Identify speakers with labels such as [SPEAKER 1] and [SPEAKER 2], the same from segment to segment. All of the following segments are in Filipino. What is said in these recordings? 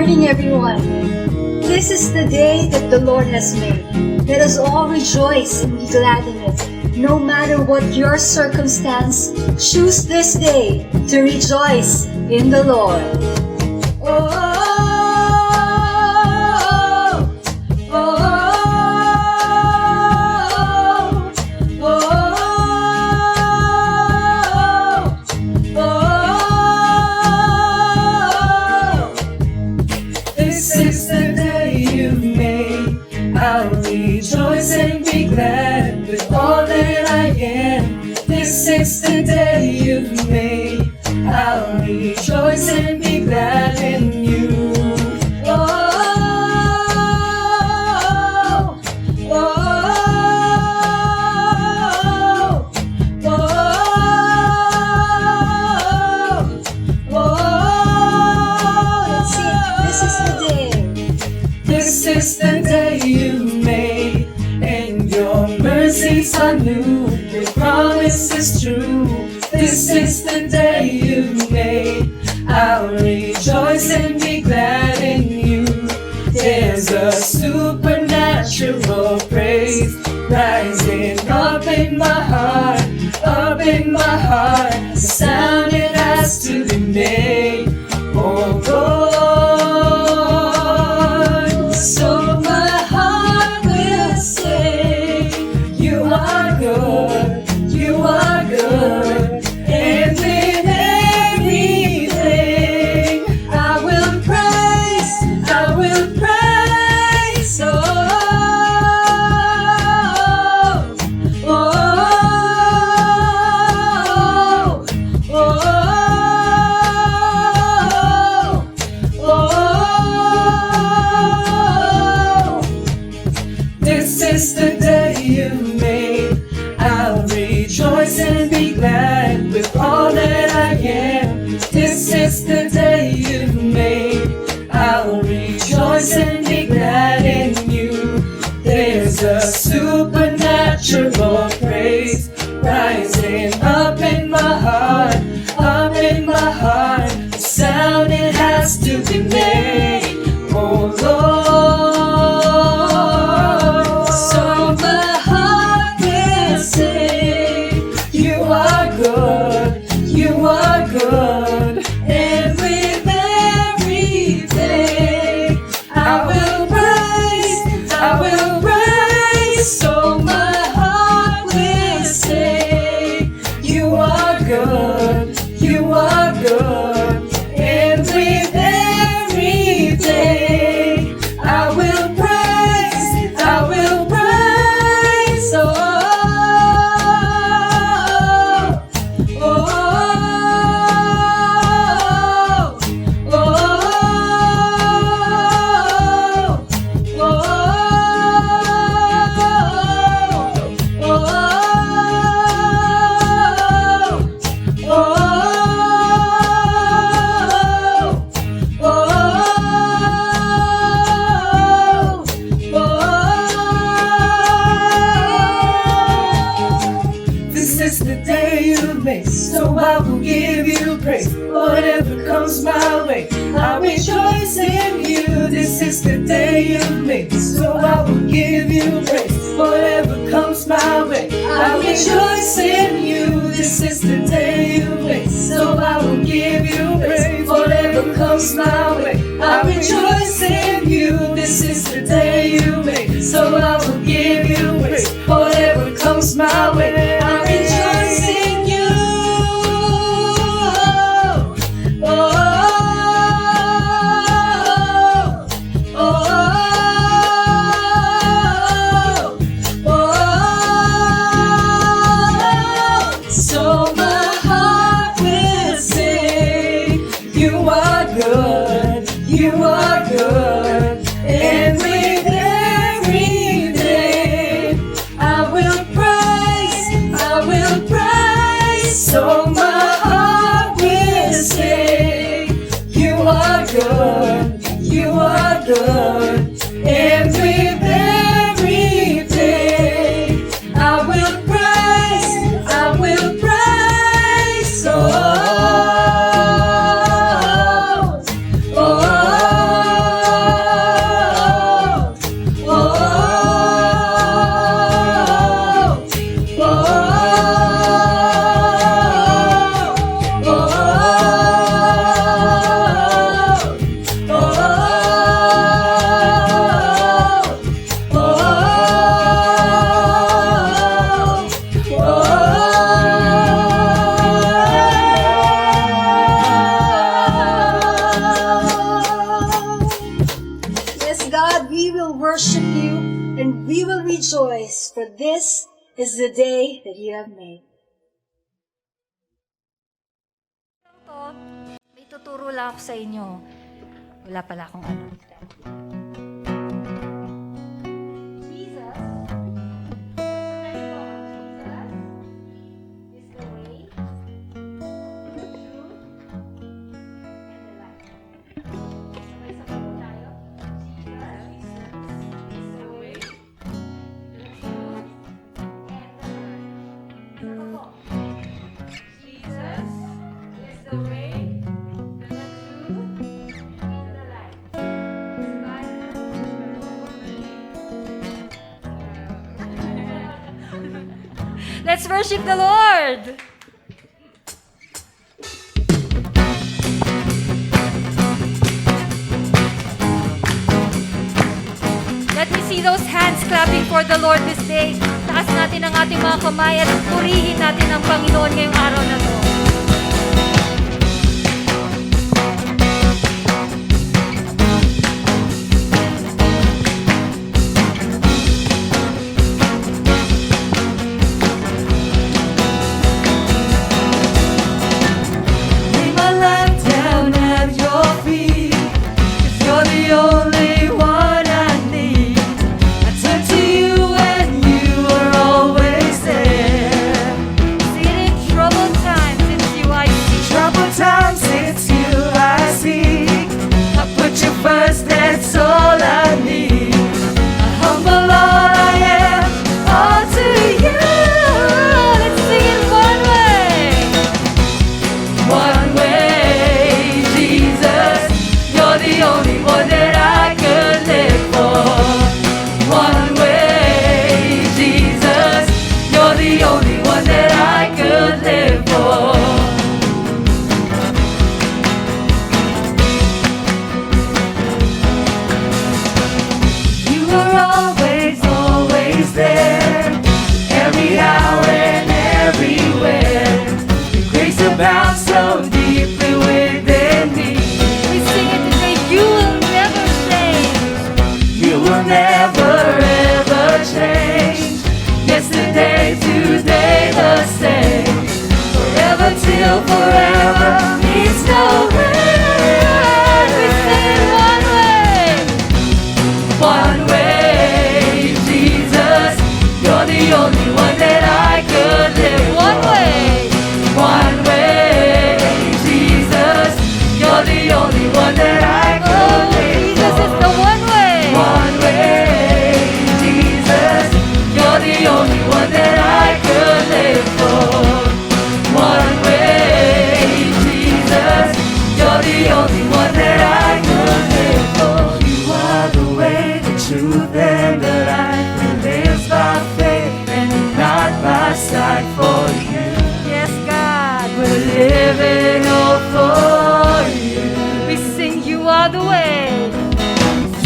[SPEAKER 1] morning, everyone. This is the day that the Lord has made. Let us all rejoice and be glad in it. No matter what your circumstance, choose this day to rejoice in the Lord. Oh,
[SPEAKER 2] This is the day you've made. I'll rejoice and be glad with all that I am. This is the day you've made. I'll rejoice and be glad in you. Oh, oh, oh, oh, oh.
[SPEAKER 1] That's it. This is the day.
[SPEAKER 2] This is the day you made, and your mercies are new, your promise is true. This is the day you made, I'll rejoice and be glad in you. There's a supernatural praise rising up in my heart, up in my heart. The sound it has to be made. Oh Lord, so my heart will say, you are good, you are good. And with everything, I will praise, I will praise. Oh, oh, oh, oh, oh. This is the day you made. I'll rejoice and be glad with all that I am. This is the day you made. I'll rejoice and be glad in you. There's a supernatural praise rising up in my heart, up in my heart. The sound it has to be made. Oh Lord, so my heart will say, you are good, you are good. And with everything, I will praise, I will praise. So my heart will say, you are good, you are good. And with everything, I will praise, I will praise. Oh, oh, oh, oh, This is the day you made, so I will give you praise. Whatever comes my way, I rejoice in you. This is the day you made, so I will give you praise. Whatever comes my way, I rejoice in you. This is the day you made, so I will give you praise. Whatever comes my way, I rejoice in you. This is the day you made, so I will give you praise. Whatever comes my way, I rejoice in you. Oh, oh, oh, oh. So my heart will say, you are good, you are
[SPEAKER 1] and we will rejoice, for this is the day that you have made.
[SPEAKER 3] Ito, may tuturo lang ako sa inyo. Wala pala akong ano. Jesus, Jesus is the way, the truth, and the life. Sabay-sabay po tayo. Jesus is the way, the truth, and the life. Isa pa po. Jesus is the way, the truth, and the life. Let's worship the Lord! Let me see those hands clapping for the Lord this day. Taas natin ang ating mga kamay at purihin natin ang Panginoon ngayong araw na to.
[SPEAKER 2] Lay my life down at your feet, 'cause you're the only one I need. I turn to you and you are always there.
[SPEAKER 3] Sing it in troubled times, it's you I see.
[SPEAKER 2] Troubled times, it's you I seek. I put you first, that's all I need. I humble all I am, all to you.
[SPEAKER 3] Let's sing it one way.
[SPEAKER 2] One way, Jesus, you're the only one that I could live for. One way, Jesus, you're the only one that I could live for. You are always, always there, every hour and everywhere. Your grace abounds so deeply within me.
[SPEAKER 3] We sing it today, you will never change.
[SPEAKER 2] You will never ever change. Yesterday, today, the same. Forever till forever needs no end.
[SPEAKER 3] We sing it one way.
[SPEAKER 2] One way, Jesus, you're the only one that I could live for.
[SPEAKER 3] One way.
[SPEAKER 2] One way, Jesus, you're the only one that I could
[SPEAKER 3] Oh,
[SPEAKER 2] live
[SPEAKER 3] Jesus
[SPEAKER 2] for.
[SPEAKER 3] is the one way.
[SPEAKER 2] One way, Jesus, you're the only one that I could live for. One way, Jesus, you're the only one that I could live for. You are the way, the truth, and the life. We live by faith and not by sight. For you,
[SPEAKER 3] Yes, God.
[SPEAKER 2] we're living all for you.
[SPEAKER 3] We sing, you are the way.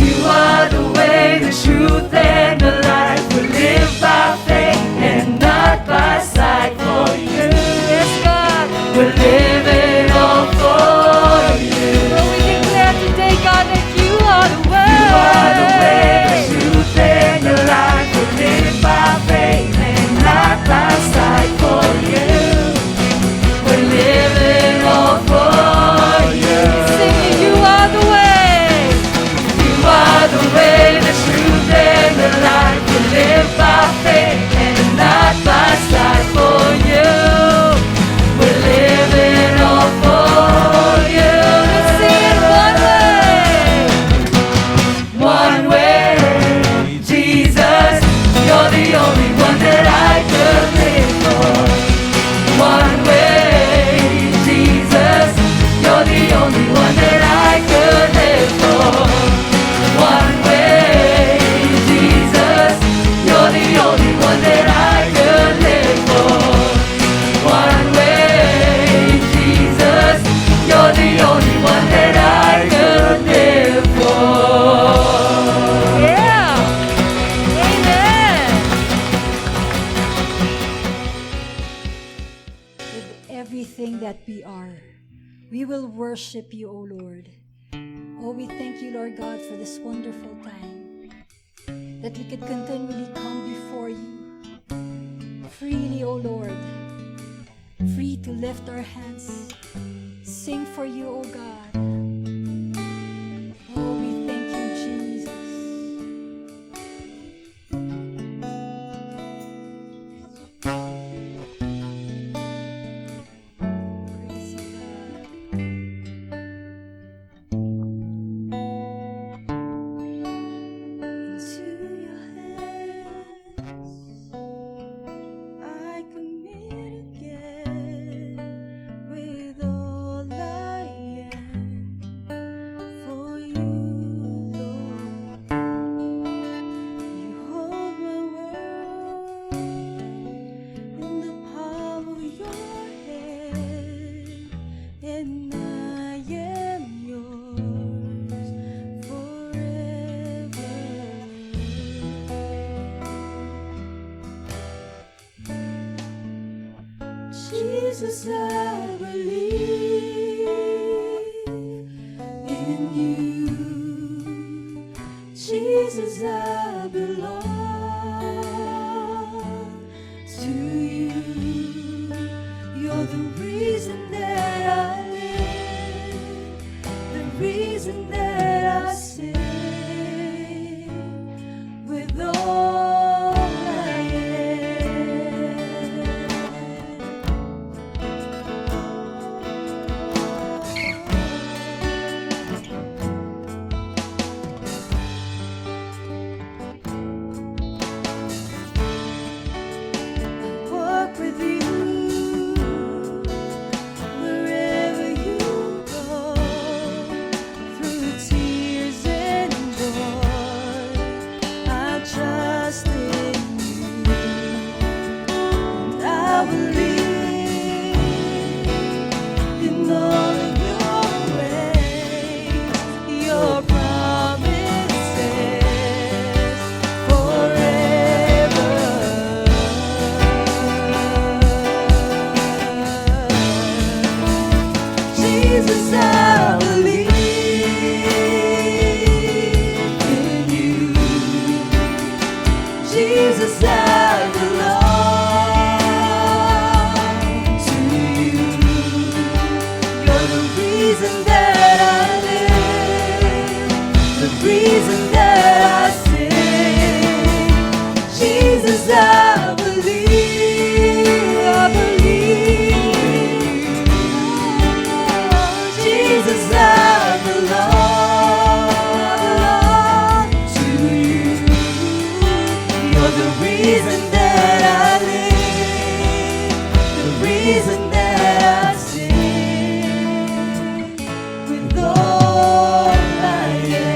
[SPEAKER 2] You are the way, the truth, and the life. We live by faith and not by sight. For you,
[SPEAKER 3] Yes, God.
[SPEAKER 2] we're living all for you.
[SPEAKER 3] So we declare today, God, that you are the way.
[SPEAKER 2] You are the way, the truth, and the life. We live by faith and not by sight. For you, we're living all for you.
[SPEAKER 3] Singing, you are the way.
[SPEAKER 2] You are the way, the truth, and the life. We live by faith and not by sight. For you, we're living all for you.
[SPEAKER 3] Sing it one way.
[SPEAKER 2] One way, Jesus, you're the only one that I could live for. One way, Jesus, you're the only one that I could live for. One way, Jesus, you're the only one that I could live for. One way, Jesus, you're the only one that I could live for.
[SPEAKER 3] Yeah. Amen. With everything that we are, we will worship you, O Lord. Oh, we thank you, Lord God, for this wonderful time
[SPEAKER 1] that we could continually come before you freely, O Lord, free to lift our hands, sing for you, O God. Oh, we thank you, Jesus. Praise you, God.
[SPEAKER 2] Into your hands I commit again, with all I am for you, Lord. You hold my world in the palm of your hand, and I am yours forever. Jesus, I believe in you. Jesus, I belong to you. You're the reason that I live, the reason that I sing with all I walk with you wherever you go, through the tears and joy. I trust in you, and I believe in all of your ways, your promises forever. Jesus, I believe in you. Jesus, I belong to you. You're the reason that I live, the reason that I sing. Jesus, I believe, I believe. Jesus, I belong to you. You're the reason that I live, the reason that I sing with all I am.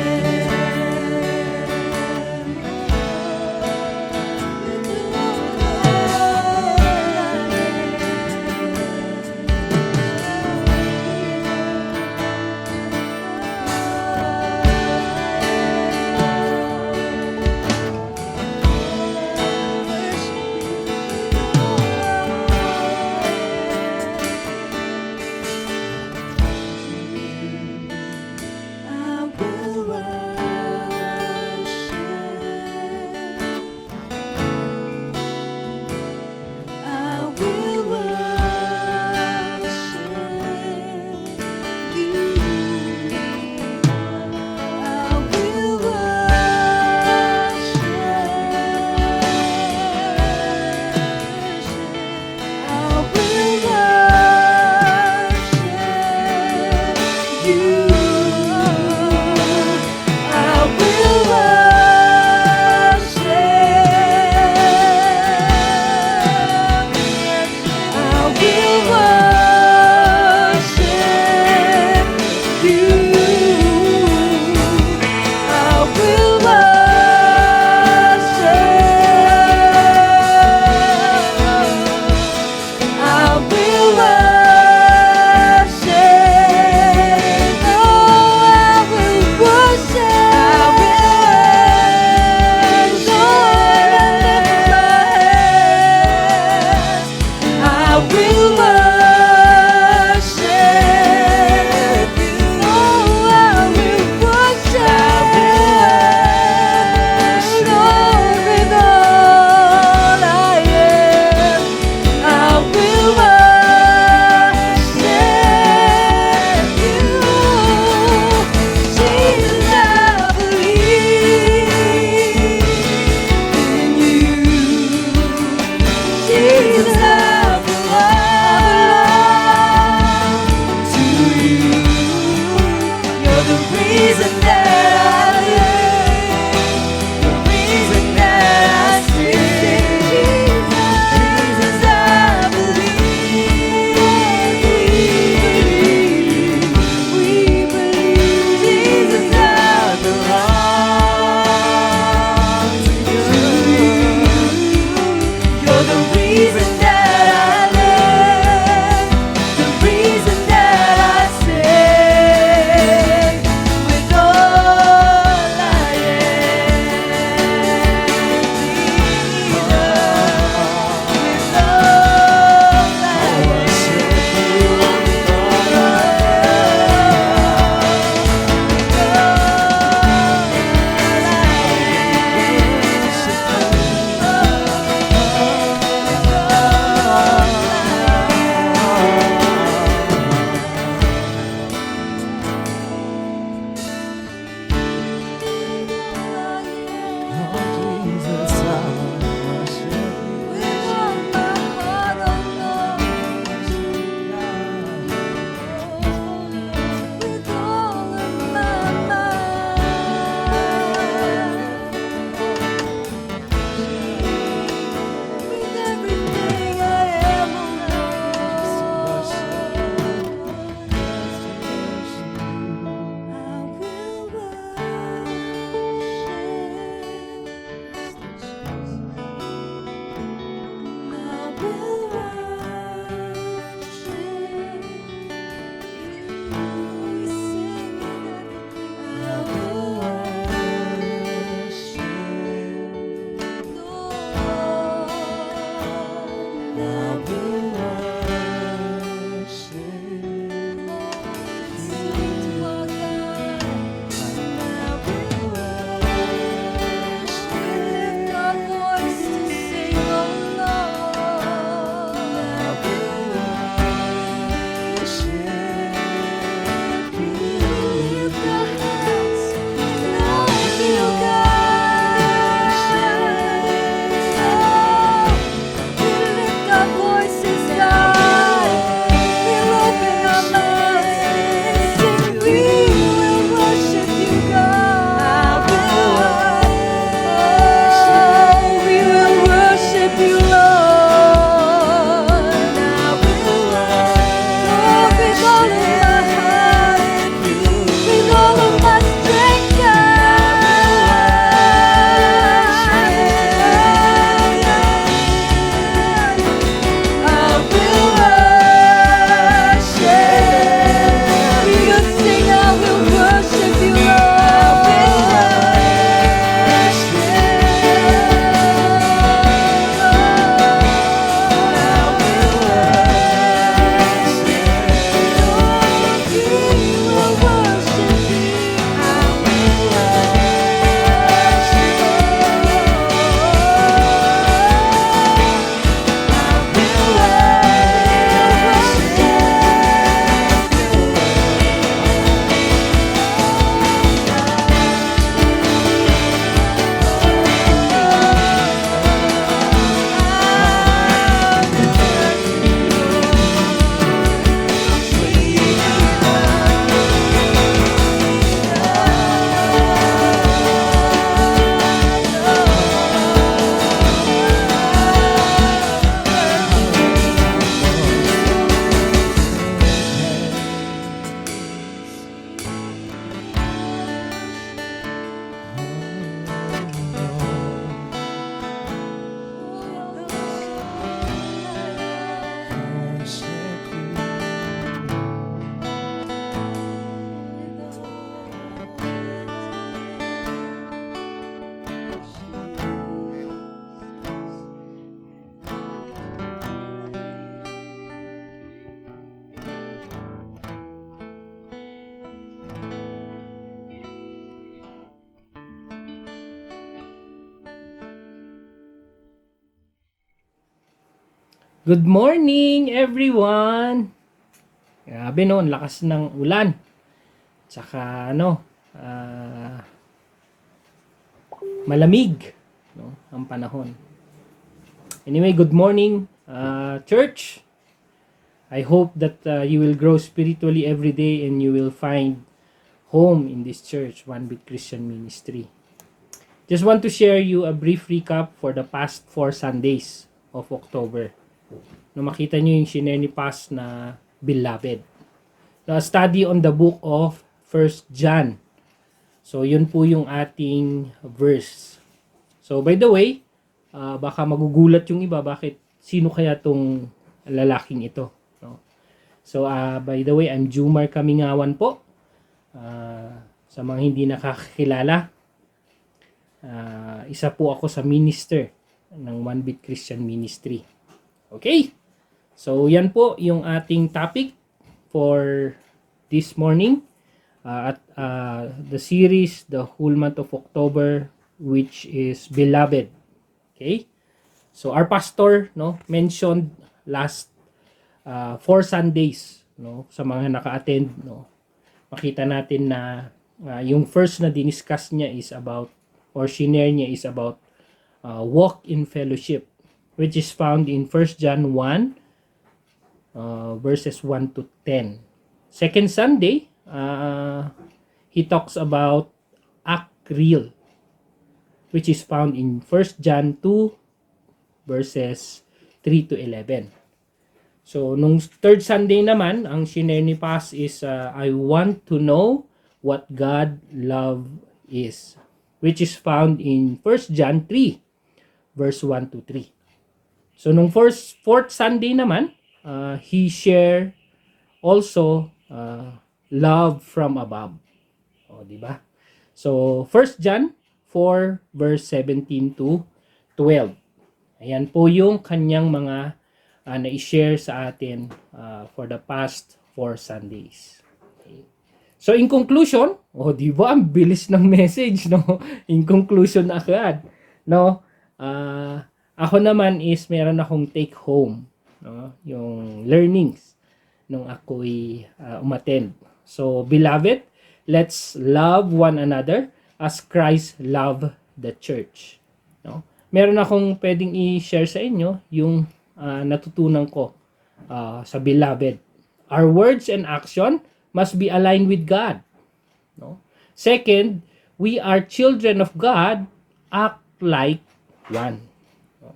[SPEAKER 4] Good morning, everyone! Grabe no, ang lakas ng ulan. Tsaka malamig no, ang panahon. Anyway, good morning, church. I hope that you will grow spiritually every day and you will find home in this church, One Big Christian Ministry. Just want to share you a brief recap for the past 4 Sundays of October. No, makita nyo yung shinare ni Paz na Beloved. No, a study on the book of 1 John. So, yun po yung ating verse. So, by the way, baka magugulat yung iba, bakit sino kaya tong lalaking ito? No? So, by the way, I'm Jumar Kamingawan po. Sa mga hindi nakakakilala, isa po ako sa minister ng One Big Christian Ministry. Okay? So, yan po yung ating topic for this morning. At the series, the whole month of October, which is Beloved. Okay? So, our pastor mentioned last 4 Sundays, sa mga naka-attend, makita natin na yung first na diniscuss niya is about, or shinare niya is about walk in fellowship, which is found in 1 John 1 verses 1 to 10. Second Sunday, he talks about act real, which is found in 1 John 2 verses 3 to 11. So, nung third Sunday naman, ang shinare ni Paz is I want to know what God love is, which is found in 1 John 3 verse 1 to 3. So, nung fourth Sunday naman, he share also love from above. O, di ba? So, 1 John 4 verse 17 to 12. Ayan po yung kanyang mga na-share sa atin for the past 4 Sundays. Okay. So, in conclusion, di ba, ang bilis ng message, no? In conclusion agad, no? Ako naman is meron akong take home, no? Yung learnings nung ako'y umattend. So, beloved, let's love one another as Christ loved the church. No? Meron akong pwedeng i-share sa inyo yung natutunan ko sa beloved. Our words and action must be aligned with God. No? Second, we are children of God, act like one. No?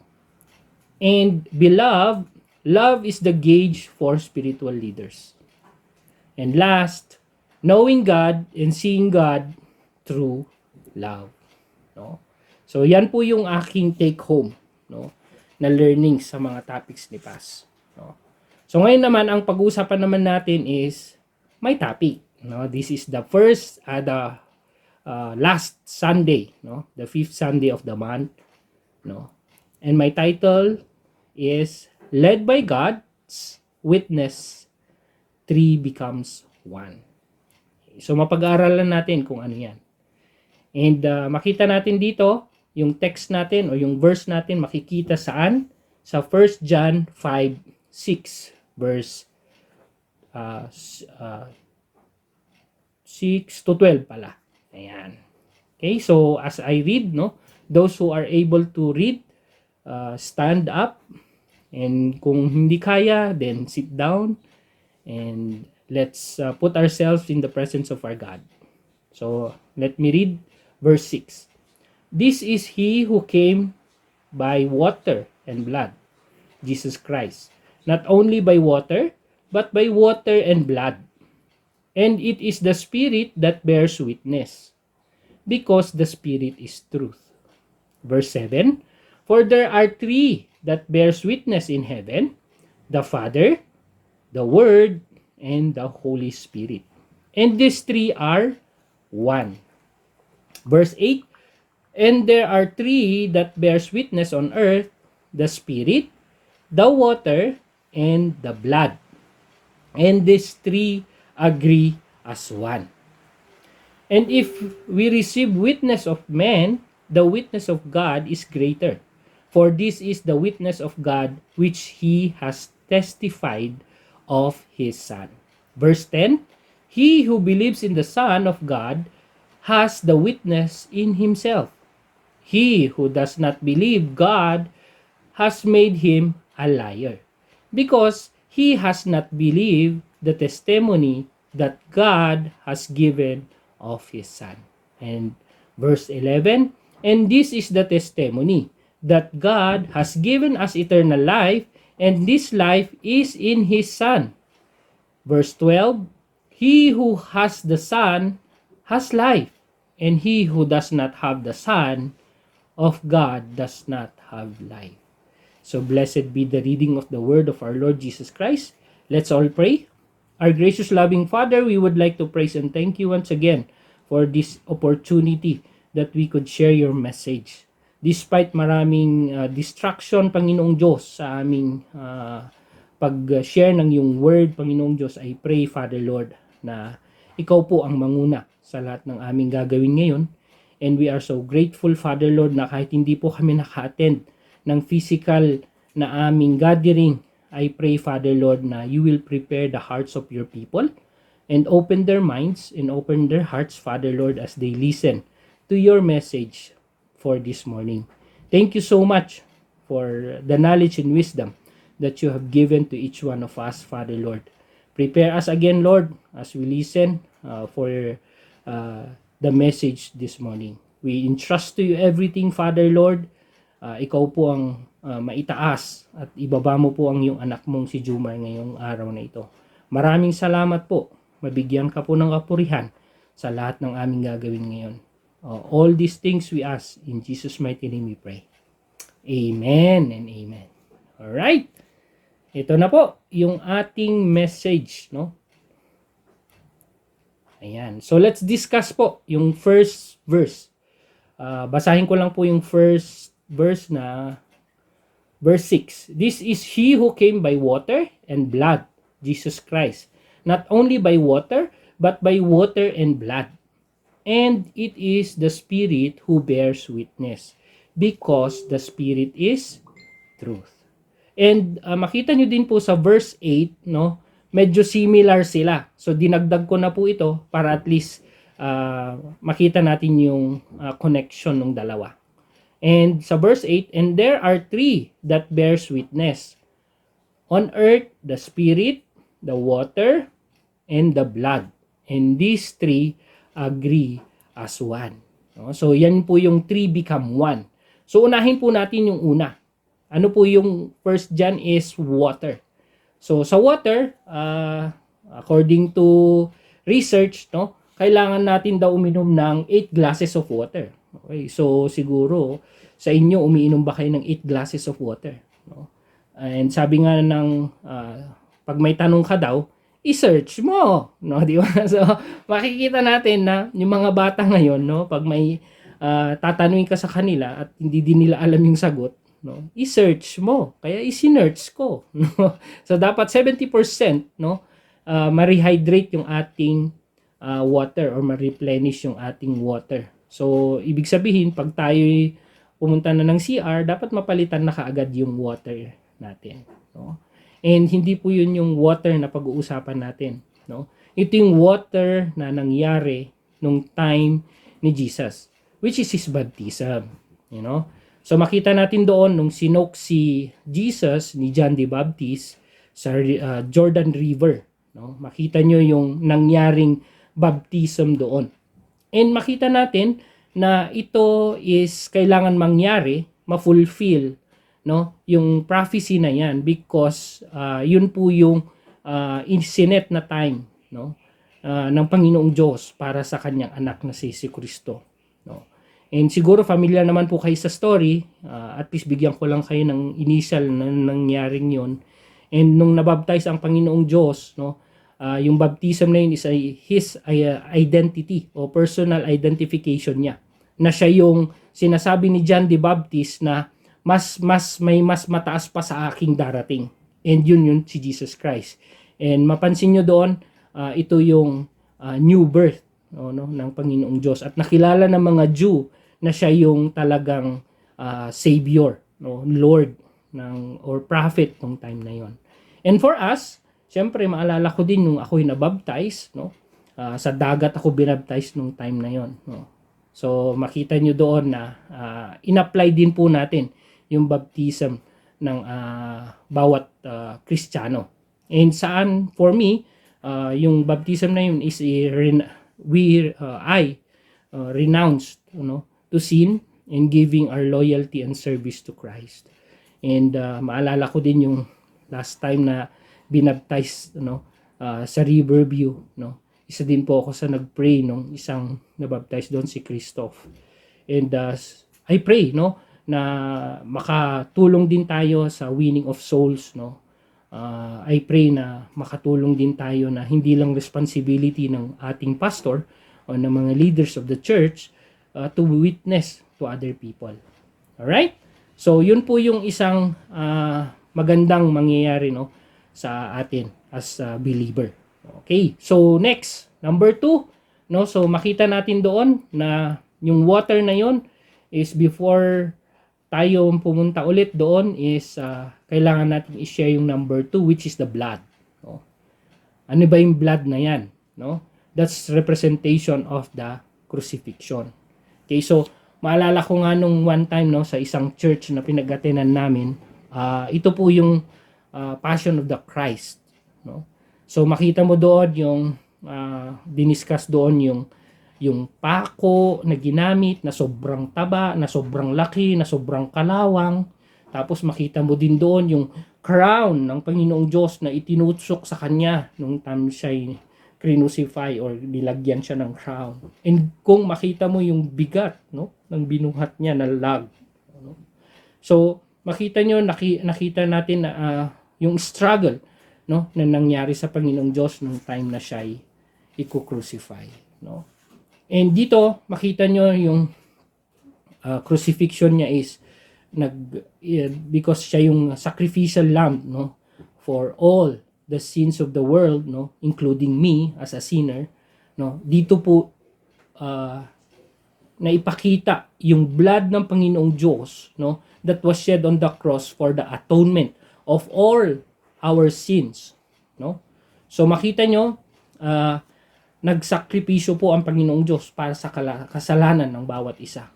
[SPEAKER 4] And beloved, love is the gauge for spiritual leaders. And last, knowing God and seeing God through love. No? So yan po yung aking take home, no, na learning sa mga topics ni Paz. No? So ngayon naman ang pag-uusapan naman natin is my topic. No? This is the first the last Sunday, no, the 5th Sunday of the month, no. And my title is Led by God's Witness, 3 becomes 1. So mapag-aaralan natin kung ano yan. And makita natin dito, yung text natin o yung verse natin makikita saan? Sa 1 John 5:6 verse 6 to 12 pala. Ayan. Okay, so as I read, no, those who are able to read, stand up, and kung hindi kaya, then sit down, and let's put ourselves in the presence of our God. So, let me read verse 6. This is he who came by water and blood, Jesus Christ. Not only by water, but by water and blood. And it is the Spirit that bears witness, because the Spirit is truth. Verse 7, for there are 3 that bears witness in heaven, the Father, the Word, and the Holy Spirit. And these 3 are one. Verse 8, and there are 3 that bears witness on earth, the Spirit, the water, and the blood. And these 3 agree as one. And if we receive witness of men, the witness of God is greater. For this is the witness of God which he has testified of his Son. Verse 10, he who believes in the Son of God has the witness in himself. He who does not believe God has made him a liar, because he has not believed the testimony that God has given of his Son. And verse 11, and this is the testimony, that God has given us eternal life, and this life is in his Son. Verse 12, he who has the Son has life, and he who does not have the Son of God does not have life. So blessed be the reading of the word of our Lord Jesus Christ. Let's all pray. Our gracious loving Father, we would like to praise and thank you once again for this opportunity that we could share your message. Despite maraming distraction, Panginoong Diyos, sa aming pag-share ng iyong word, Panginoong Diyos, I pray, Father Lord, na ikaw po ang manguna sa lahat ng aming gagawin ngayon. And we are so grateful, Father Lord, na kahit hindi po kami naka-attend ng physical na aming gathering, I pray, Father Lord, na you will prepare the hearts of your people and open their minds and open their hearts, Father Lord, as they listen to your message for this morning. Thank you so much for the knowledge and wisdom that you have given to each one of us, Father Lord. Prepare us again, Lord, as we listen for the message this morning. We entrust to you everything, Father Lord. Ikaw po ang maitaas at ibaba mo po ang iyong anak mong si Jumar ngayong araw na ito. Maraming salamat po. Mabigyan ka po ng kapurihan sa lahat ng aming gagawin ngayon. All these things we ask in Jesus' mighty name we pray. Amen and amen. Alright. Ito na po yung ating message, no? Ayan. So let's discuss po yung first verse. Basahin ko lang po yung first verse na verse 6. This is he who came by water and blood, Jesus Christ. Not only by water, but by water and blood. And it is the Spirit who bears witness, because the Spirit is truth. And makita nyo din po sa verse 8, no? Medyo similar sila. So dinagdag ko na po ito para at least makita natin yung connection ng dalawa. And sa verse 8, and there are three that bears witness. On earth, the Spirit, the water, and the blood. And these three agree as one. No? So yan po yung three become one. So unahin po natin yung una. Ano po yung first dyan is water. So sa water, according to research, no, kailangan natin daw uminom ng 8 glasses of water. Okay, so siguro sa inyo umiinom ba kayo ng 8 glasses of water, no? And sabi nga ng pag may tanong ka daw, i-search mo, no, di ba? So makikita natin na yung mga bata ngayon, no, pag may tatanungin ka sa kanila at hindi din nila alam yung sagot, no, i-search mo. Kaya i-search ko, no? So dapat 70%, no, ma-rehydrate yung ating water or ma-replenish yung ating water. So ibig sabihin pag tayo pumunta na ng CR, dapat mapalitan na kaagad yung water natin, no? And hindi po yun yung water na pag-uusapan natin, no? Ito yung water na nangyari nung time ni Jesus, which is his baptism, you know? So makita natin doon nung sinok si Jesus ni John the Baptist sa Jordan River, no? Makita nyo yung nangyaring baptism doon. And makita natin na ito is kailangan mangyari, ma-fulfill, no, yung prophecy na yan, because yun po yung isinet na time, no, ng Panginoong Diyos para sa kanyang anak na si Kristo, no. And siguro familiar naman po kayo sa story, at least bigyan ko lang kayo ng initial na nangyaring yun. And nung nabaptize ang Panginoong Diyos, no, yung baptism na yun is his identity o personal identification niya, na siya yung sinasabi ni John the Baptist na may mas mataas pa sa aking darating. And yun si Jesus Christ. And mapansin nyo doon, ito yung new birth, no, ng Panginoong Diyos. At nakilala ng mga Jew na siya yung talagang Savior. no, Lord or prophet nung time na yon. And for us, syempre maalala ko din nung ako'y nabaptize, no? Sa dagat ako binaptize nung time na yon, no? So makita nyo doon na in-apply din po natin yung baptism ng bawat Kristiyano. And saan, for me, yung baptism na yun is I renounced, to sin and giving our loyalty and service to Christ. And maalala ko din yung last time na binaptize, sa Riverview, isa din po ako sa nagpray nung isang nabaptize doon, si Christoph. And I pray, na makatulong din tayo sa winning of souls, I pray na makatulong din tayo na hindi lang responsibility ng ating pastor o ng mga leaders of the church to witness to other people. Alright? So, yun po yung isang magandang mangyayari, sa atin as a believer. Okay? So, next, number 2, so makita natin doon na yung water na yon is before tayo pumunta ulit doon is kailangan natin i-share yung number 2, which is the blood. Ano ba yung blood na yan? That's representation of the crucifixion. Okay, so maalala ko nga nung one time sa isang church na pinag-attenan namin, ito po yung Passion of the Christ. So makita mo doon yung diniscuss doon yung pako na ginamit na sobrang taba, na sobrang laki, na sobrang kalawang. Tapos makita mo din doon yung crown ng Panginoong Diyos na itinutsok sa kanya nung time siya crucify or nilagyan siya ng crown. And kung makita mo yung bigat, ng binuhat niya na lag. So makita nyo, nakita natin na yung struggle, na nangyari sa Panginoong Diyos nung time na siya i-crucify. And dito, makita nyo yung crucifixion niya is because siya yung sacrificial lamb, for all the sins of the world, including me as a sinner. Dito po na ipakita yung blood ng Panginoong Diyos, that was shed on the cross for the atonement of all our sins. So makita nyo, nagsakripisyo po ang Panginoong Diyos para sa kasalanan ng bawat isa.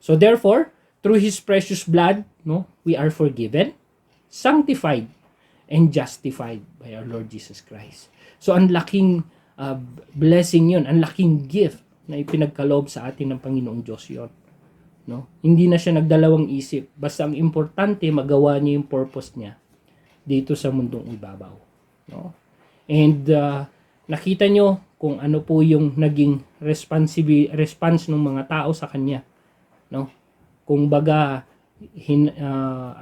[SPEAKER 4] So therefore, through His precious blood, we are forgiven, sanctified, and justified by our Lord Jesus Christ. So ang laking blessing yun, ang laking gift na ipinagkaloob sa atin ng Panginoong Diyos yun. Hindi na siya nagdalawang isip. Basta ang importante, magawa niya yung purpose niya dito sa mundong ibabaw. And nakita nyo kung ano po yung naging response ng mga tao sa kanya. Kung baga,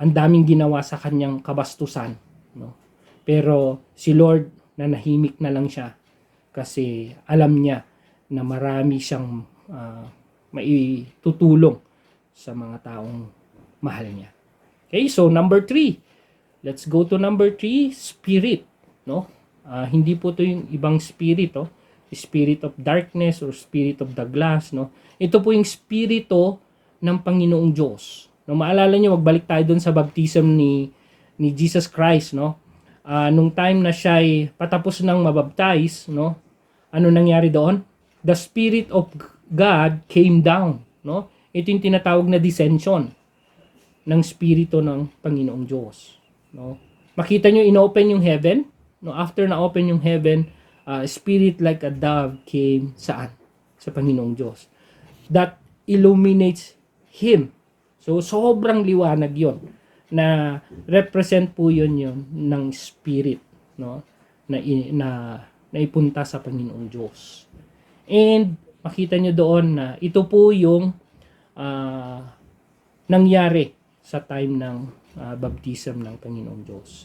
[SPEAKER 4] ang daming ginawa sa kanyang kabastusan. Pero si Lord, nanahimik na lang siya kasi alam niya na marami siyang maitutulong sa mga taong mahal niya. Okay, so number 3. Let's go to number 3, spirit. Hindi po to yung ibang spirit, spirit of darkness or spirit of the glass. Ito po yung spirito ng Panginoong Diyos. Maalala nyo, magbalik tayo dun sa baptism ni Jesus Christ. Nung time na siya ay patapos ng mabaptize, ano nangyari doon? The Spirit of God came down. Ito yung tinatawag na descension ng spirito ng Panginoong Diyos. Makita nyo, inopen yung heaven. After na-open yung heaven, spirit like a dove came saan? Sa Panginoong Diyos. That illuminates Him. So, sobrang liwanag yon na represent po yun ng spirit, na ipunta sa Panginoong Diyos. And makita nyo doon na ito po yung nangyari sa time ng baptism ng Panginoong Diyos.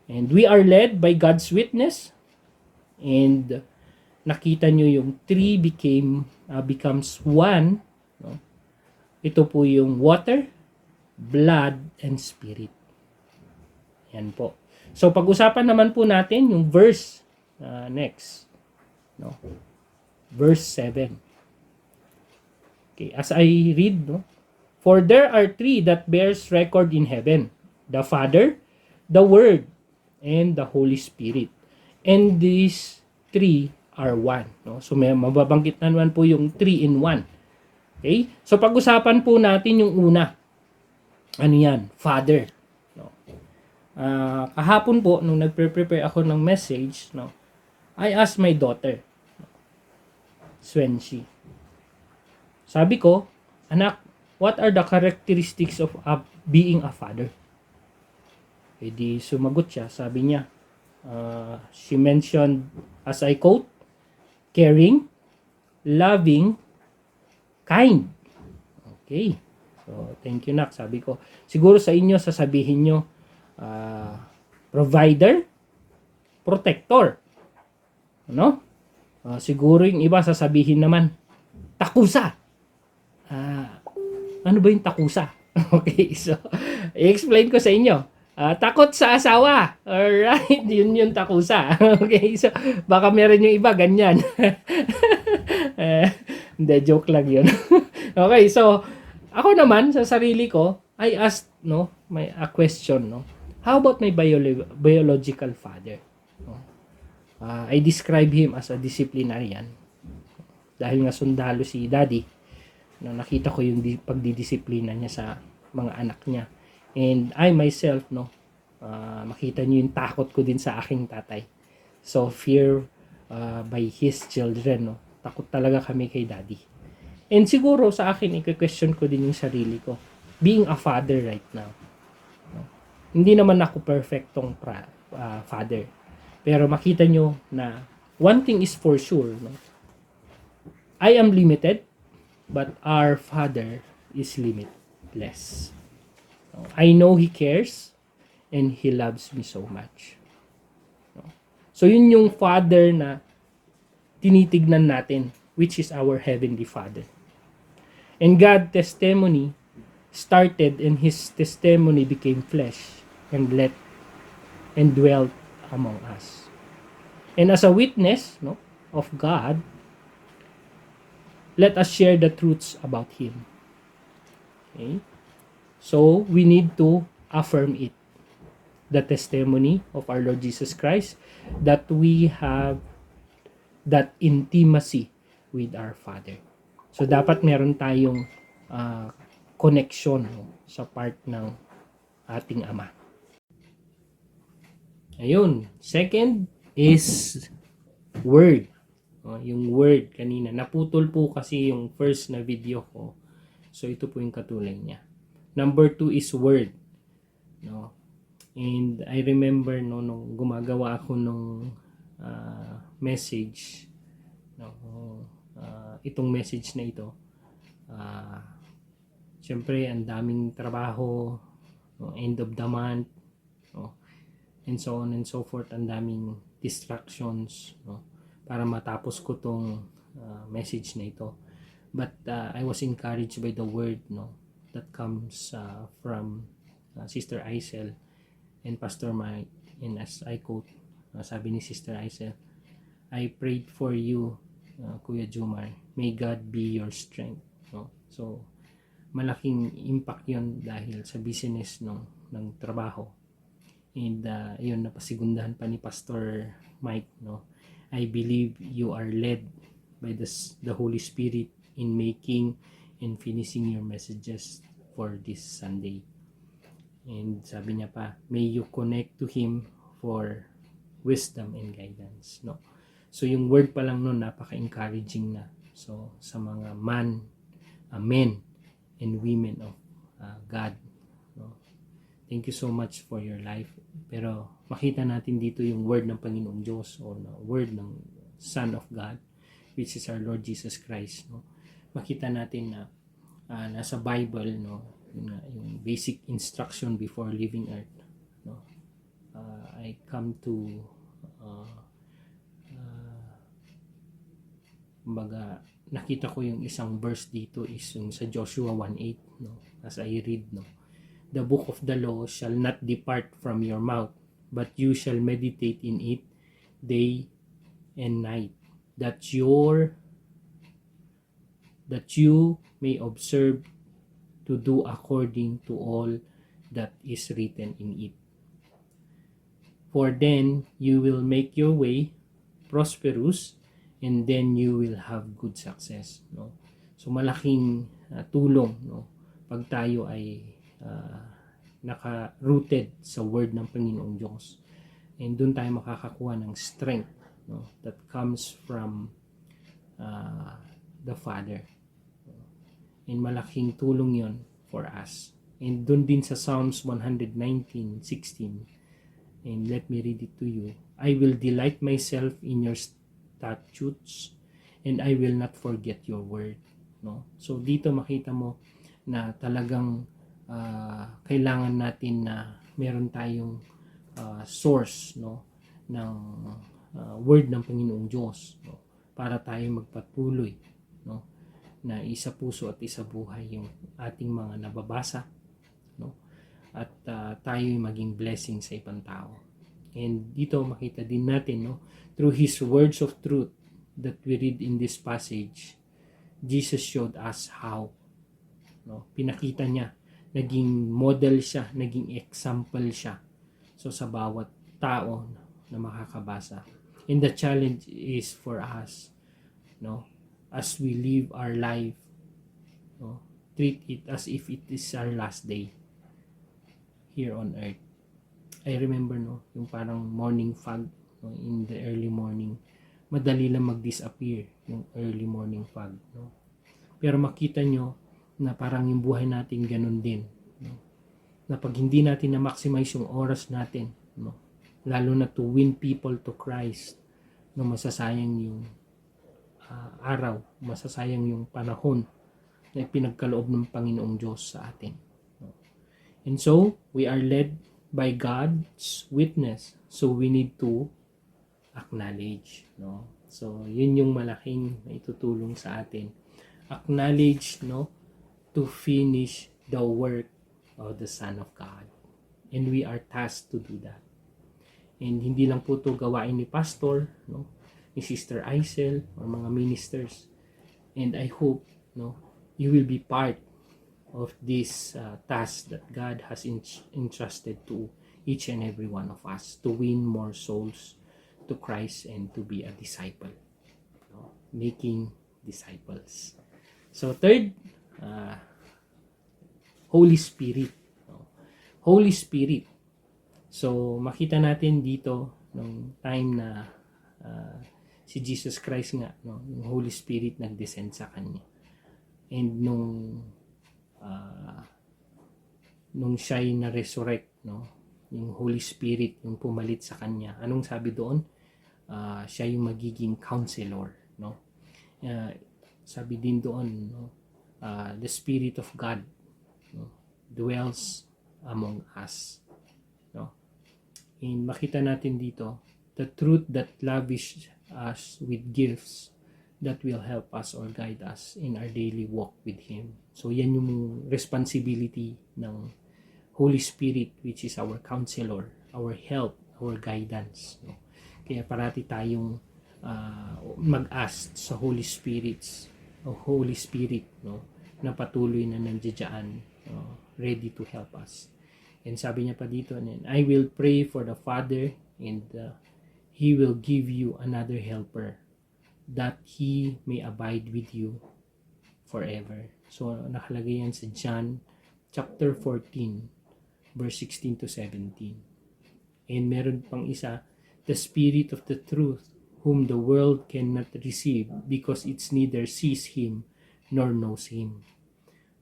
[SPEAKER 4] And we are led by God's witness. And nakita nyo yung three becomes one. Ito po yung water, blood, and spirit. Yan po. So pag-usapan naman po natin yung verse next. Verse 7. Okay, as I read, For there are three that bears record in heaven: the Father, the Word, and the Holy Spirit. And these three are one. No? So may mababanggit na naman po yung 3 in 1. Okay? So pag-usapan po natin yung una. Ano yan? Father. No? Kahapon po, nung nagpre-prepare ako ng message, no, I asked my daughter, Swenshi. Sabi ko, anak, what are the characteristics of being a father? E di sumagot siya, sabi niya, she mentioned, as I quote, caring, loving, kind. Okay. So, thank you, Nak. Sabi ko, siguro sa inyo, sasabihin nyo, provider, protector. Ano? Siguro yung iba sasabihin naman, takusa. Ano ba yung takusa? Okay, so, i-explain ko sa inyo. Takot sa asawa. Alright, yun yung takusa. Okay, so, baka meron yung iba, ganyan. Hindi, joke lang yun. Okay, so, ako naman, sa sarili ko, I asked, a question, how about my biological father? I describe him as a disciplinarian. Dahil nga sundalo si daddy, nakita ko yung pagdidisiplina niya sa mga anak niya. And I myself, makita niyo yung takot ko din sa aking tatay. So, fear by his children, takot talaga kami kay daddy. And siguro sa akin, i-question ko din yung sarili ko. Being a father right now. Hindi naman ako perfectong father. Pero makita nyo na one thing is for sure. I am limited, but our Father is limitless. I know He cares and He loves me so much. So yun yung Father na tinitignan natin, which is our Heavenly Father. And God's testimony started, and His testimony became flesh and dwelt among us. And as a witness of God, let us share the truths about Him. Okay? So, we need to affirm it. The testimony of our Lord Jesus Christ, that we have that intimacy with our Father. So, dapat meron tayong connection sa part ng ating Ama. Ayun. Second is word. Yung word kanina. Naputol po kasi yung first na video ko. So, ito po yung katulad niya. Number 2 is word. And I remember nung gumagawa ako nung message. Itong message na ito. Siyempre, ang daming trabaho. End of the month. And so on and so forth, ang daming distractions para matapos ko tong message na ito. But I was encouraged by the word that comes from Sister Aisel and Pastor Mike. And as I quote, sabi ni Sister Aisel, I prayed for you, Kuya Jumar. May God be your strength. So, malaking impact yon dahil sa business ng trabaho. And yun, napasigundahan pa ni Pastor Mike, I believe you are led by the Holy Spirit in making and finishing your messages for this Sunday. And sabi niya pa, may you connect to Him for wisdom and guidance. So yung word pa lang napaka-encouraging na. So sa mga men and women of God, thank you so much for your life. Pero makita natin dito yung word ng Panginoong Diyos o word ng Son of God, which is our Lord Jesus Christ. Makita natin na nasa Bible, yung basic instruction before leaving earth. I come to nakita ko yung isang verse dito is yung sa Joshua 1:8, as I read, the book of the law shall not depart from your mouth, but you shall meditate in it day and night, that you may observe to do according to all that is written in it. For then you will make your way prosperous, and then you will have good success, no? So malaking tulong, no, pag tayo ay naka-rooted sa word ng Panginoong Diyos. And doon tayo makakakuha ng strength, no, that comes from the Father. And malaking tulong yon for us. And doon din sa Psalms 119:16, and let me read it to you. I will delight myself in your statutes, and I will not forget your word. No? So dito makita mo na talagang kailangan natin na meron tayong source, no, ng word ng Panginoong Diyos, no, para tayo magpatuloy, no, na isa puso at isa buhay yung ating mga nababasa, no, at tayo maging blessing sa ibang tao. And dito makita din natin, no, through His words of truth that we read in this passage, Jesus showed us how, no, pinakita niya, naging model siya, naging example siya, so sa bawat tao na makakabasa. And the challenge is for us, no, as we live our life, no, treat it as if it is our last day here on earth. I remember, no, yung parang morning fog, no, in the early morning, madali lang mag-disappear yung early morning fog, no? Pero makita nyo na parang yung buhay natin ganun din, no? Na pag hindi natin na-maximize yung oras natin, no, lalo na to win people to Christ, no, masasayang yung araw, masasayang yung panahon na ipinagkaloob ng Panginoong Diyos sa atin, no? And so, we are led by God's witness, so we need to acknowledge, no? So, yun yung malaking maitutulong sa atin. Acknowledge, no, to finish the work of the Son of God. And we are tasked to do that. And hindi lang po ito gawain ni Pastor, no, ni Sister Aisel, or mga ministers. And I hope, no, you will be part of this task that God has entrusted to each and every one of us to win more souls to Christ and to be a disciple, no, making disciples. So third, Holy Spirit, no? Holy Spirit. So makita natin dito nung time na si Jesus Christ nga, no, yung Holy Spirit nag-descend sa kanya. And nung siya'y na-resurrect, no, yung Holy Spirit yung pumalit sa kanya. Anong sabi doon? Siya yung magiging counselor, no? Sabi din doon, no, the Spirit of God, no, dwells among us, no? And makita natin dito the truth that lavish us with gifts that will help us or guide us in our daily walk with Him. So yan yung responsibility ng Holy Spirit, which is our counselor, our help, our guidance, no? Kaya parati tayong mag-ask sa Holy Spirit, no, na patuloy na nandiyan, ready to help us. And sabi niya pa dito, and I will pray for the Father, and He will give you another helper, that He may abide with you forever. So nakalagay yan sa John chapter 14 verse 16 to 17. And meron pang isa, the Spirit of the truth, whom the world cannot receive, because it neither sees Him nor knows Him.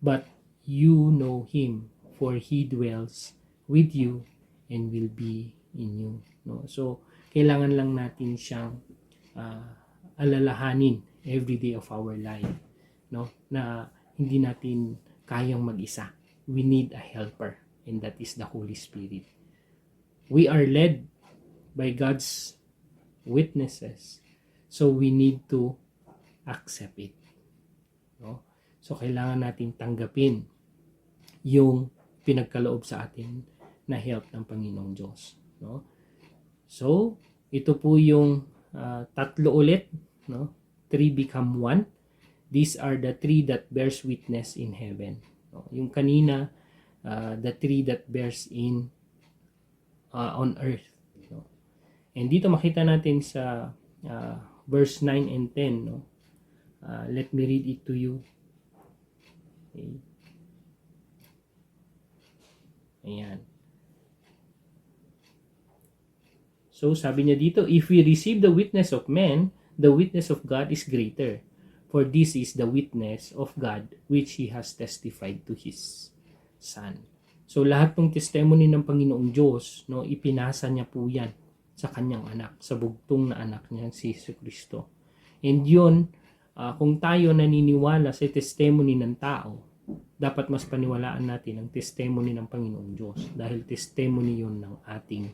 [SPEAKER 4] But you know Him, for He dwells with you and will be in you, no? So kailangan lang natin siyang alalahanin every day of our life, no, na hindi natin kayang mag-isa. We need a helper, and that is the Holy Spirit. We are led by God's witnesses, so we need to accept it, no? So kailangan natin tanggapin yung pinagkaloob sa atin na help ng Panginoong Diyos, no? So ito po yung tatlo ulit, no? 3 become 1. These are the 3 that bears witness in heaven. No? Yung kanina, the tree that bears in on earth. No? And dito makita natin sa verse 9 and 10. No? Let me read it to you. Okay. Ayan. So, sabi niya dito, if we receive the witness of men, the witness of God is greater. For this is the witness of God which He has testified to His Son. So, lahat ng testimony ng Panginoong Diyos, no, ipinasa niya po yan sa kanyang anak, sa bugtong na anak niya, si Jesucristo. And yun, kung tayo naniniwala sa testimony ng tao, dapat mas paniwalaan natin ang testimony ng Panginoong Diyos dahil testimony yun ng ating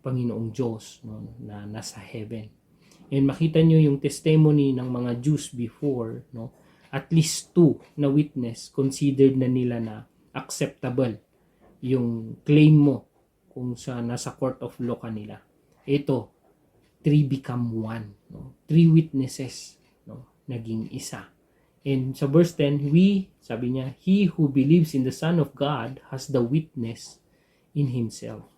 [SPEAKER 4] Panginoong Diyos, no, na nasa heaven. And makita nyo yung testimony ng mga Jews before, no, at least 2 na witness considered na nila na acceptable yung claim mo kung sa nasa court of law kanila. Ito, 3 become 1. No? 3 witnesses, no, naging isa. And sa verse 10, sabi niya, he who believes in the Son of God has the witness in himself.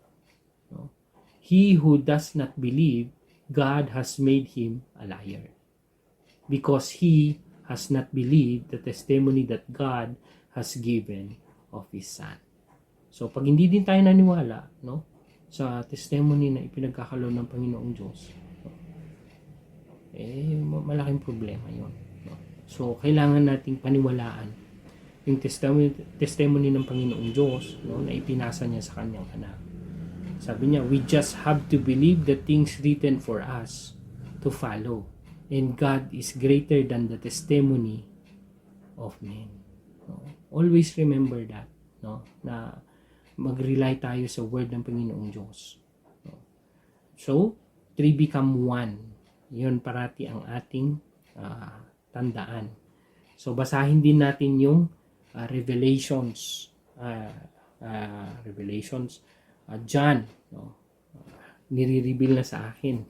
[SPEAKER 4] No? He who does not believe, God has made him a liar. Because he has not believed the testimony that God has given of His Son. So, pag hindi din tayo naniwala, no, sa testimony na ipinagkakaloon ng Panginoong Diyos, no, malaking problema yon. No? So, kailangan nating paniwalaan yung testimony ng Panginoong Diyos, no, na ipinasa niya sa kanyang anak. Sabi niya, we just have to believe the things written for us to follow. And God is greater than the testimony of men. No? Always remember that. No? Na mag-rely tayo sa word ng Panginoong Diyos. No? So, 3 become 1. Yun parati ang ating tandaan. So, basahin din natin yung Revelations. John, no? Nire-reveal na sa akin.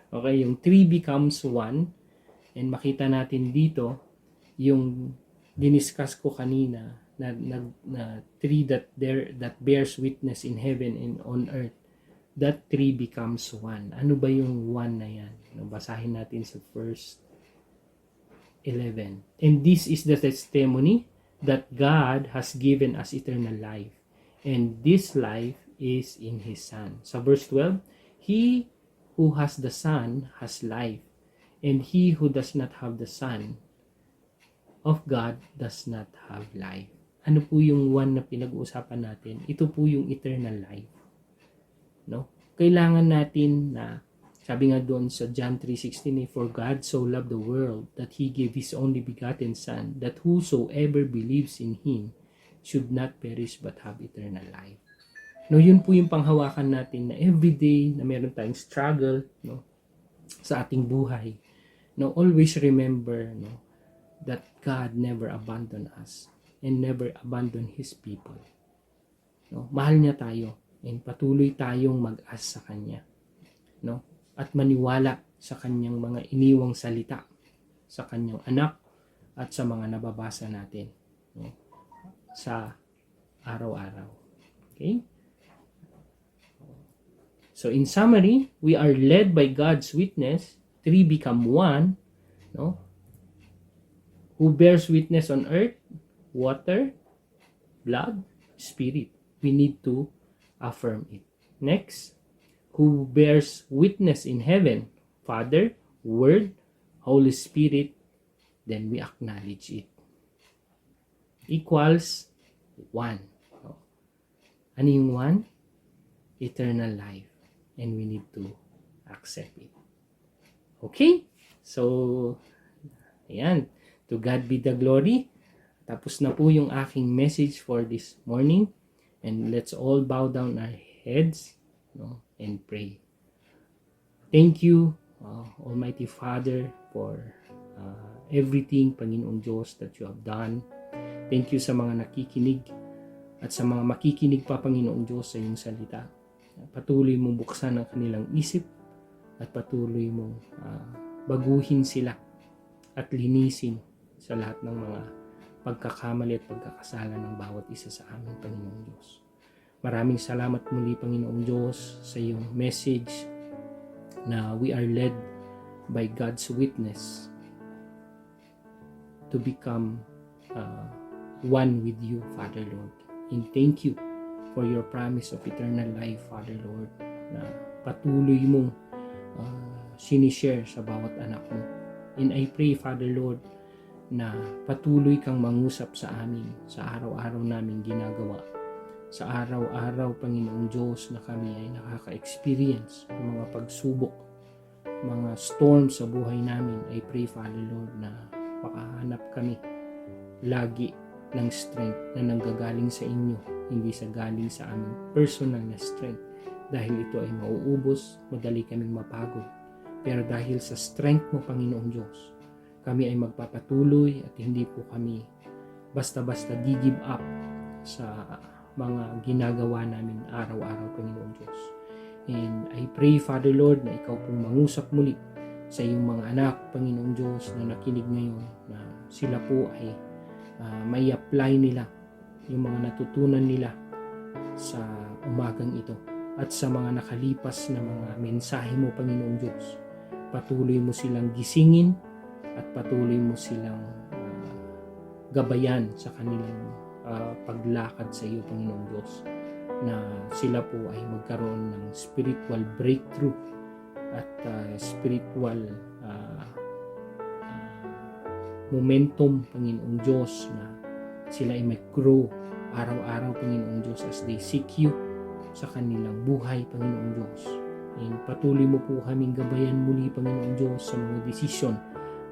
[SPEAKER 4] Okay, yung 3 becomes 1. And makita natin dito yung diniscuss ko kanina na 3 that bears witness in heaven and on earth. That 3 becomes 1. Ano ba yung 1 na yan? Basahin natin sa verse 11. And this is the testimony that God has given us eternal life. And this life is in His Son. Sa verse 12, he who has the Son has life, and he who does not have the Son of God does not have life. Ano po yung 1 na pinag-uusapan natin? Ito po yung eternal life. No? Kailangan natin na, sabi nga doon sa John 3:16, for God so loved the world that He gave His only begotten Son, that whosoever believes in Him should not perish but have eternal life. No, yun po yung panghawakan natin na everyday na meron tayong struggle, no, sa ating buhay. No, always remember, no, that God never abandoned us and never abandoned His people. No, mahal niya tayo and patuloy tayong mag-as sa Kanya. No, at maniwala sa Kanyang mga iniwang salita, sa Kanyang anak at sa mga nababasa natin, no, sa araw-araw. Okay? So in summary, we are led by God's witness. 3 become 1. No? Who bears witness on earth? Water, blood, spirit. We need to affirm it. Next, who bears witness in heaven? Father, Word, Holy Spirit. Then we acknowledge it. Equals 1. No? Ano yung 1? Eternal life. And we need to accept it. Okay? So, ayan. To God be the glory. Tapos na po yung aking message for this morning. And let's all bow down our heads, no, and pray. Thank you, Almighty Father, for everything, Panginoong Diyos, that you have done. Thank you sa mga nakikinig at sa mga makikinig pa, Panginoong Diyos, sa iyong salita. Patuloy mong buksan ang kanilang isip at patuloy mong baguhin sila at linisin sa lahat ng mga pagkakamali at pagkakasala ng bawat isa sa amin, Panginoong Diyos. Maraming salamat muli, Panginoong Diyos, sa iyong message na we are led by God's witness to become one with you, Father Lord. And thank you for your promise of eternal life, Father Lord, na patuloy mong sinishare sa bawat anak mo. And I pray, Father Lord, na patuloy kang mangusap sa amin sa araw-araw naming ginagawa. Sa araw-araw, Panginoong Diyos, na kami ay nakaka-experience ng mga pagsubok, mga storms sa buhay namin. I pray, Father Lord, na makahanap kami lagi ng strength na nanggagaling sa inyo, hindi sa galing sa aming personal na strength. Dahil ito ay mauubos, madali kaming mapagod. Pero dahil sa strength mo, Panginoong Diyos, kami ay magpapatuloy at hindi po kami basta-basta gi-give up sa mga ginagawa namin araw-araw, Panginoong Diyos. And I pray, Father Lord, na ikaw pong mangusap muli sa iyong mga anak, Panginoong Diyos, na nakinig ngayon, na sila po ay may apply nila yung mga natutunan nila sa umagang ito at sa mga nakalipas na mga mensahe mo, Panginoong Diyos. Patuloy mo silang gisingin at patuloy mo silang gabayan sa kanilang paglakad sa iyo, Panginoong Diyos, na sila po ay magkaroon ng spiritual breakthrough at spiritual momentum, Panginoong Diyos, na sila ay mag-grow araw-araw, Panginoong Diyos, as they seek you sa kanilang buhay, Panginoong Diyos. And patuloy mo po kaming gabayan muli, Panginoong Diyos, sa mga desisyon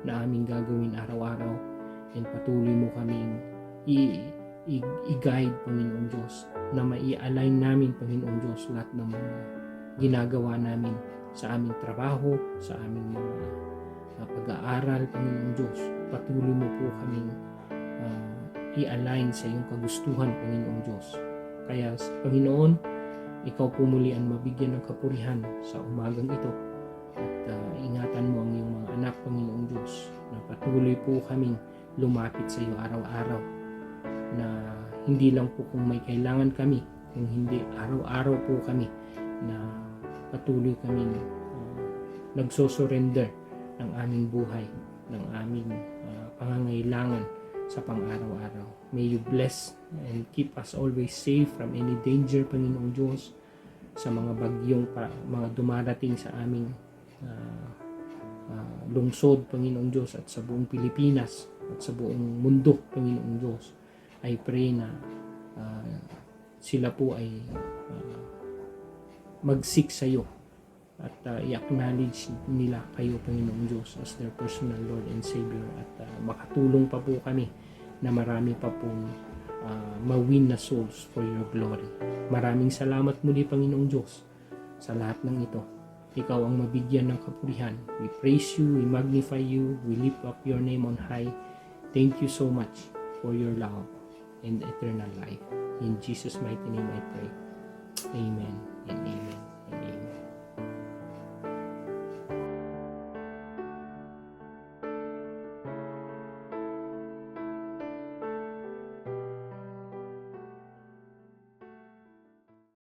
[SPEAKER 4] na aming gagawin araw-araw. And patuloy mo kaming i-guide, Panginoong Diyos, na mai-align namin, Panginoong Diyos, lahat ng mga ginagawa namin sa aming trabaho, sa aming mga pag-aaral, Panginoong Diyos. Patuloy mo po kaming i-align sa iyong kagustuhan, Panginoong Diyos. Kaya, Panginoon, ikaw po muli ang mabigyan ng kapurihan sa umagang ito. At ingatan mo ang iyong mga anak, Panginoong Diyos, na patuloy po kaming lumapit sa iyo araw-araw. Na hindi lang po kung may kailangan kami, kung hindi araw-araw po kami na patuloy kaming nagsosurrender ng aming buhay, ng aming pangangailangan sa pang-araw-araw. May you bless and keep us always safe from any danger, Panginoong Diyos, sa mga bagyong mga dumarating sa aming lungsod, Panginoong Diyos, at sa buong Pilipinas at sa buong mundo, Panginoong Diyos. I pray na sila po ay mag-seek sa iyo at i-acknowledge nila kayo, Panginoong Diyos, as their personal Lord and Savior, at makatulong pa po kami na marami pa pong ma-win na souls for your glory. Maraming salamat muli, Panginoong Diyos, sa lahat ng ito. Ikaw ang mabigyan ng kapurihan. We praise you, we magnify you, we lift up your name on high. Thank you so much for your love and eternal life. In Jesus' mighty name I pray. Amen and amen.